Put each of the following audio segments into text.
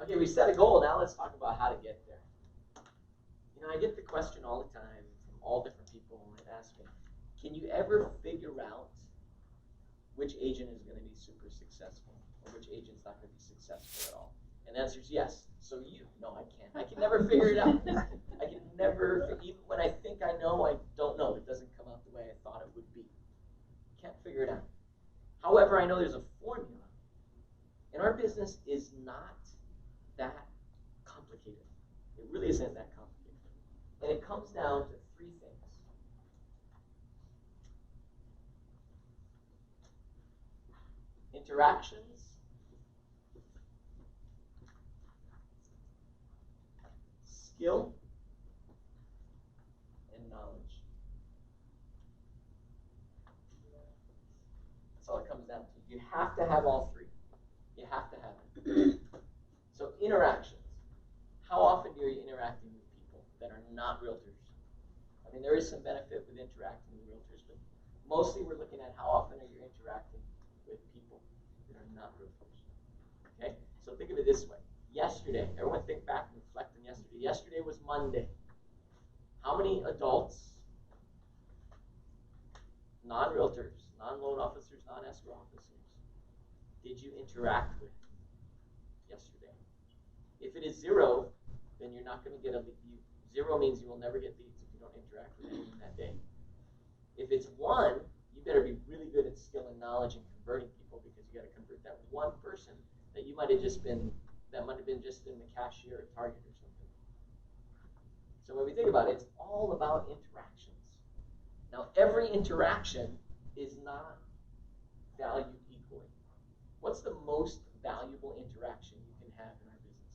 Okay, we set a goal. Now let's talk about how to get there. You know, I get the question all the time from all different people that ask me, can you ever figure out which agent is going to be super successful or which agent's not going to be successful at all? And the answer is yes. So no, I can't. I can never figure it out. I can never, even when I think I know, I don't know. It doesn't come out the way I thought it would be. Can't figure it out. However, I know there's a formula. And our business is not that complicated. It really isn't that complicated. And it comes down to three things. Interactions, skill, and knowledge. That's all it comes down to. You have to have all three. You have to have it. So interactions. How often are you interacting with people that are not realtors? I mean, there is some benefit with interacting with realtors, but mostly we're looking at how often are you interacting with people that are not realtors. Okay? So think of it this way. Yesterday, everyone think back and reflect on yesterday. Yesterday was Monday. How many adults, non-realtors, non-loan officers, non-escrow officers, did you interact with yesterday? If it is 0, then you're not going to get a lead. 0 means you will never get leads if you don't interact with anyone that day. If it's 1, you better be really good at skill and knowledge and converting people, because you got to convert that one person that you might have just been, that might have been just in the cashier at Target or something. So when we think about it, it's all about interactions. Now, every interaction is not valued equally. What's the most valuable interaction you can have in our business?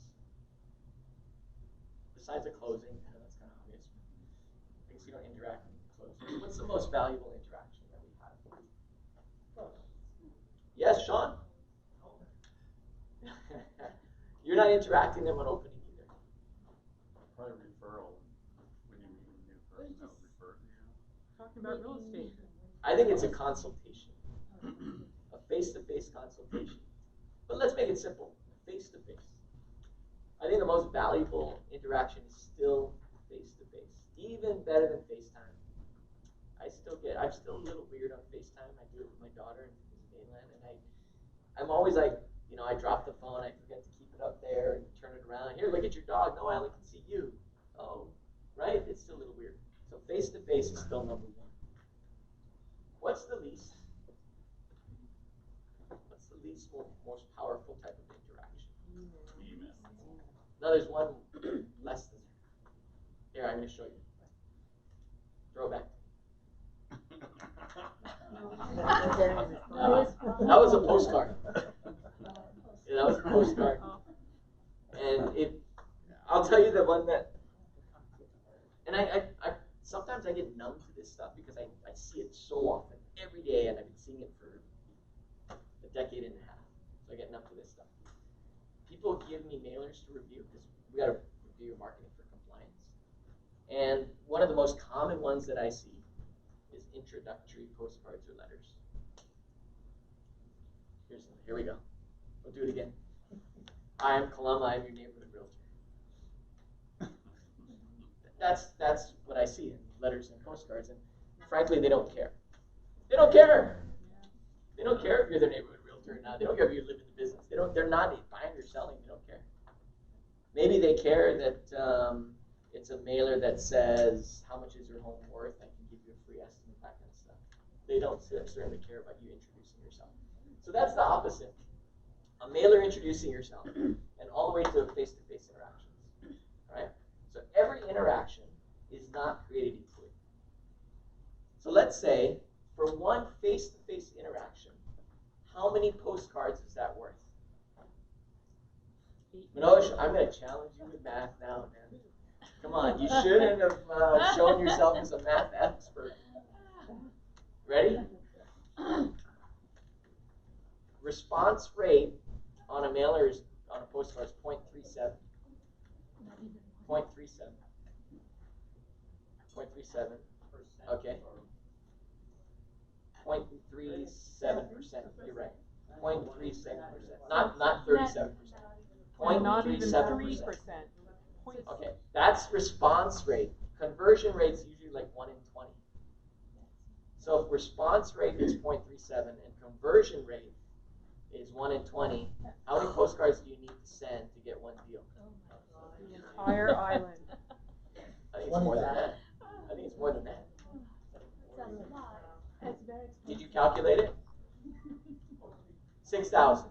Besides a closing, that's kind of obvious. I guess you don't interact with the closing. What's the most valuable interaction that we have? Yes, Sean? You're not interacting them on opening either. Probably referral when you meet a new person. That would refer. Talking about real estate. I think it's a consultation, a face-to-face consultation. But let's make it simple, face-to-face. I think the most valuable interaction is still face-to-face, even better than FaceTime. I'm still a little weird on FaceTime. I do it with my daughter in mainland, and I'm always like, I drop the phone, I forget to keep it up there and turn it around. Here, look at your dog. No, I only can see you. Oh, right? It's still a little weird. So face-to-face is still number 1. What's the least most powerful type of interaction? Email. No, there's one less than that. Here, I'm going to show you. Throw it back. That was a postcard. Yeah, that was a postcard. And I'll tell you the one that, and I sometimes I get numb to this stuff because I see it so often, every day, and I've been seeing it for a decade and a half. So I get numb to this stuff. People give me mailers to review because we got to review your marketing for compliance. And one of the most common ones that I see is introductory postcards or letters. Here we go. We'll do it again. Hi, I'm Kalama. I'm your neighborhood realtor. That's what I see in letters and postcards, and frankly, they don't care. They don't care. They don't care if you're their neighborhood realtor or not. They don't care if you live in the business. They're not buying or selling. They don't care. Maybe they care that it's a mailer that says how much is your home worth. I can give you a free estimate, that kind of stuff. They don't certainly care about you introducing yourself. So that's the opposite. A mailer introducing yourself, and all the way to face-to-face interactions. Right? So every interaction is not created equally. So let's say for one face-to-face interaction, how many postcards is that worth? Manoj, I'm going to challenge you with math now, man. Come on, you shouldn't have shown yourself as a math expert. Ready? Response rate on a mailer is, on a postcard is 0.37. 0.37. 0.37. Okay. 0.37%. You're right. 0.37%. Not 37%. Not even 0.37%. 3%. Okay, that's response rate. Conversion rate's usually like 1 in 20. So if response rate is 0.37 and conversion rate is 1 in 20, how many postcards do you need to send to get one deal? The entire island. I think it's more than that. I think it's more than that. Did you calculate it? 6,000.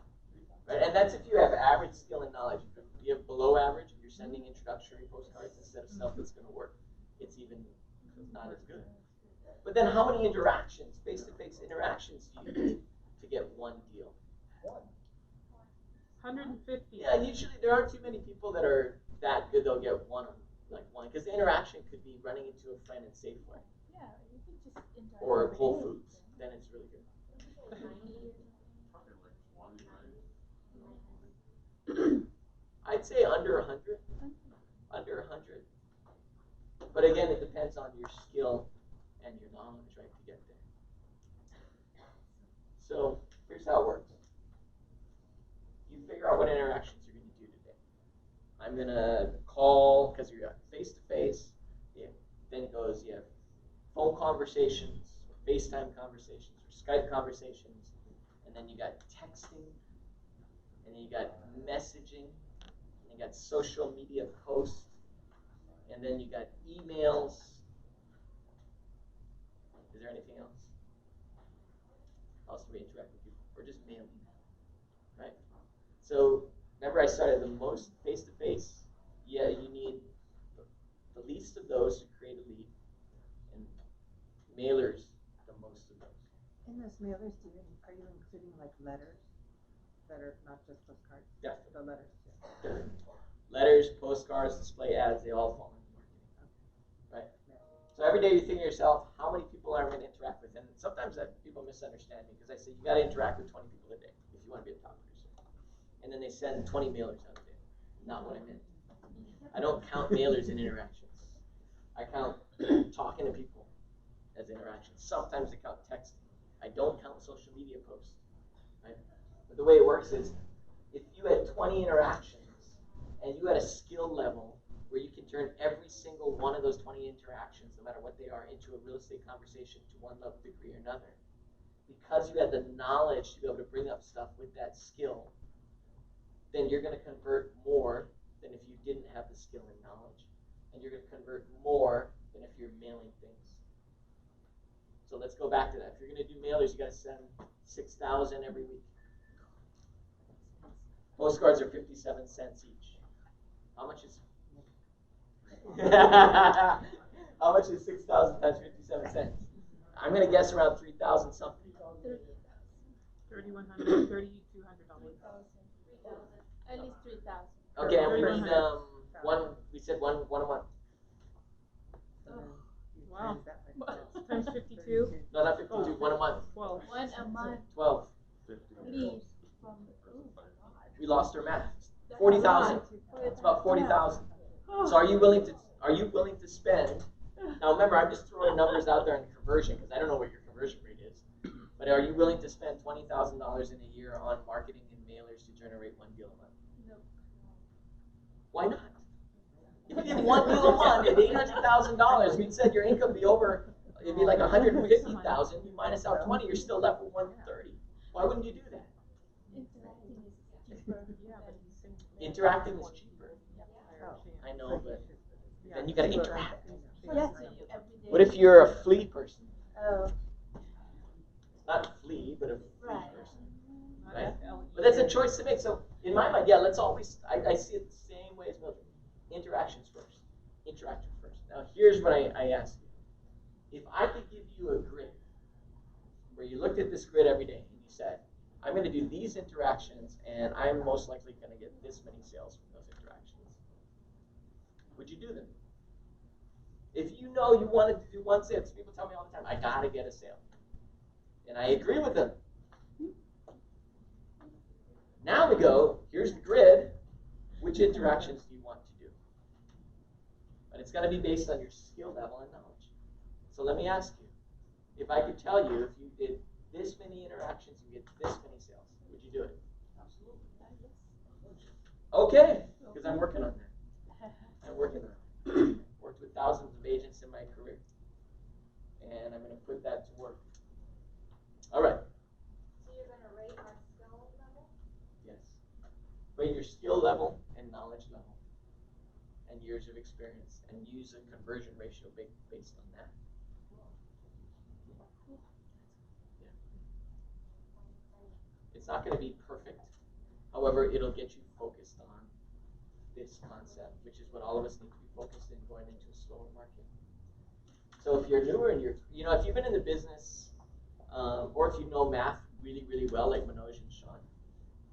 Right? And that's if you have average skill and knowledge. If you have below average, if you're sending introductory postcards instead of stuff that's going to work, it's not as good. But then how many interactions, face-to-face interactions, do you need to get one deal? 150. Yeah, usually there aren't too many people that are that good. They'll get one, because the interaction could be running into a friend in Safeway or Whole Foods. Then it's really good. Probably like 1, right? I'd say under 100. Under 100. But again, it depends on your skill and your knowledge, right, to get there. So here's how it works. You figure out what interactions you're going to do today. I'm going to call, because you're face-to-face. Yeah. Then it goes, you have phone conversations, or FaceTime conversations, or Skype conversations. And then you got texting. And then you got messaging. And you got social media posts. And then you got emails. Is there anything else? How else do we interact with people? Or just mailing? Right? So remember I started the most face-to-face. Yeah, you need the least of those to create a lead. And mailers, the most of those. In those mailers, are you including like letters that are not just postcards? Yeah. The letters. Yeah. Letters, postcards, display ads, they all fall into marketing. Right? So every day you think to yourself, how many people am I going to interact with? And sometimes people misunderstand me because I say you got to interact with 20 people a day if you want to be a top producer. And then they send 20 mailers out a day. Not what I meant. I don't count mailers in interactions. I count talking to people as interactions. Sometimes I count texting. I don't count social media posts. Right? But the way it works is if you had 20 interactions and you had a skill level where you can turn every single one of those 20 interactions, no matter what they are, into a real estate conversation to one level, degree, or another, because you had the knowledge to be able to bring up stuff with that skill, then you're going to convert more than if you didn't have the skill and knowledge. And you're going to convert more than if you're mailing things. So let's go back to that. If you're going to do mailers, you got to send 6,000 every week. Postcards are 57 cents each. How much is how much is 6,000 times 57 cents? I'm going to guess around 3,000 something. $3,100, $3,200. At least 3,000. Okay, and we need one. We said one a month. Wow. Times 52. No, not 52. One a month. 12. 1 a month. 12. 50. Leave from We lost our math. 40,000. It's about 40,000. So are you willing to spend? Now remember, I'm just throwing numbers out there on conversion because I don't know what your conversion rate is. But are you willing to spend $20,000 in a year on marketing and mailers to generate one deal a month? No. Why not? If you did one deal a month at $800,000, we said your income be over. It'd be like 150,000. You minus out 20, you're still left with 130. Why wouldn't you do that? Interacting is cheaper. Interacting is cheaper. I know, but then you got to interact. Yes, you every day. What if you're a flea person? Oh. Not flea, but a flea Right. person. Right? But that's a choice to make. So in my mind, yeah, let's always, I see it the same way as military. Interactions first. Interaction first. Now here's what I ask you. If I could give you a grid where you looked at this grid every day and you said, I'm going to do these interactions and I'm most likely going to get this many sales from those interactions, would you do them? If you know you wanted to do one sale, people tell me all the time, I got to get a sale. And I agree with them. Now we go, here's the grid. Which interactions do you want to do? And it's going to be based on your skill level and knowledge. So let me ask you, if I could tell you if you did this many interactions, you get this many sales, would you do it? Absolutely. Okay, because I'm working on that. I'm working on it. Worked with thousands of agents in my career. And I'm going to put that to work. All right. So you're gonna rate our skill level? Yes. Rate your skill level and knowledge level and years of experience and use a conversion ratio based on that. Yeah. It's not going to be perfect. However, it'll get you focused on this concept, which is what all of us need to be focused in going into a slower market. So if you're newer and if you've been in the business, or if you know math really, really well, like Manoj and Sean,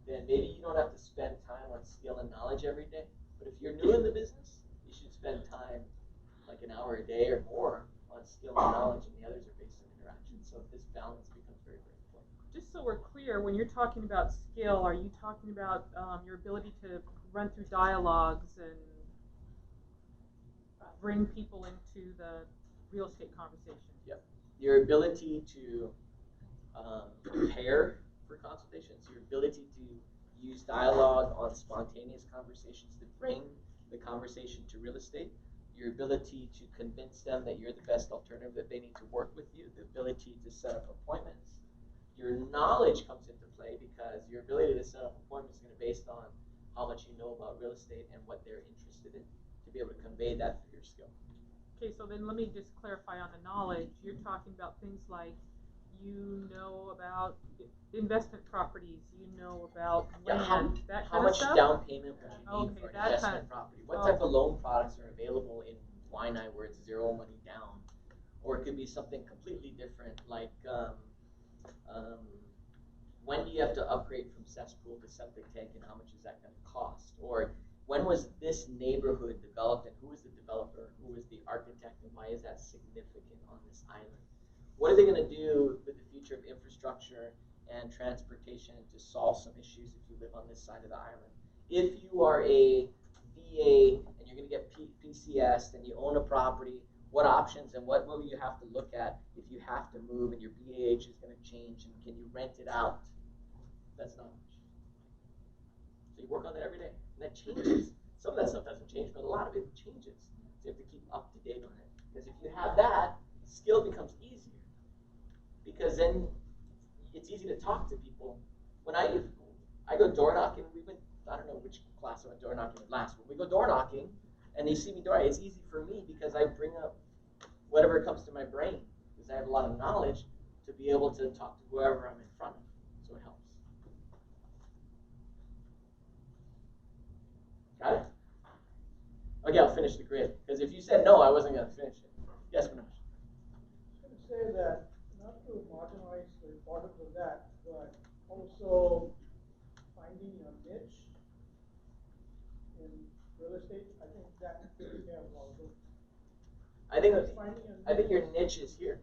then maybe you don't have to spend time on skill and knowledge every day. But if you're new in the business, you should spend time, like an hour a day or more, on skill and knowledge, and the others are based on interaction. So this balance becomes very, very important. Just so we're clear, when you're talking about skill, are you talking about your ability to run through dialogues and bring people into the real estate conversation? Yep. Your ability to prepare for consultations, your ability to use dialogue on spontaneous conversations to bring the conversation to real estate, your ability to convince them that you're the best alternative, that they need to work with you, the ability to set up appointments. Your knowledge comes into play because your ability to set up appointments is going to be based on how much you know about real estate and what they're interested in, to be able to convey that through your skill. Okay, so then let me just clarify on the knowledge. You're talking about things like you know about investment properties, you know about land, that How kind much of stuff? down payment would you need Okay, for an that investment kind of- property? What type of loan products are available in Waianae where it's zero money down? Or it could be something completely different, like when do you have to upgrade from cesspool to septic tank, and how much is that going to cost? Or when was this neighborhood developed, and who was the developer, who was the architect, and why is that significant on this island? What are they going to do with the future of infrastructure and transportation to solve some issues if you live on this side of the island? If you are a VA and you're going to get PCS and you own a property, what options and what will you have to look at if you have to move and your BAH is going to change, and can you rent it out? That's knowledge. So you work on that every day, and that changes. Some of that stuff doesn't change, but a lot of it changes. So you have to keep up to date on it. Because if you have that, skill becomes easier. Because then it's easy to talk to people. When I go door knocking, I don't know which class I went door knocking at last, but we go door knocking, and they see me door. It's easy for me because I bring up whatever comes to my brain, because I have a lot of knowledge to be able to talk to whoever I'm in front of. So it helps. Got it? Okay, I'll finish the grid. Because if you said no, I wasn't going to finish it. Yes, Manoj? I was going to say that not to marginalize the importance of that, but also finding your niche in real estate, I think that takes care of all of those. I think your niche is here.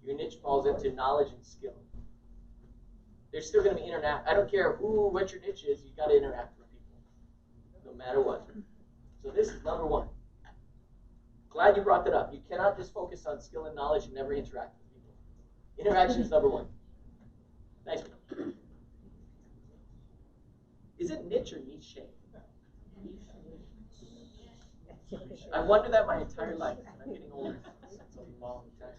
Your niche falls into knowledge and skill. There's still going to be interact. I don't care what your niche is. You got to interact with people, no matter what. So this is number one. Glad you brought that up. You cannot just focus on skill and knowledge and never interact with people. Interaction is number one. Nice one. Is it niche or niche? I've wondered that my entire life, and I'm getting older. It's a long time.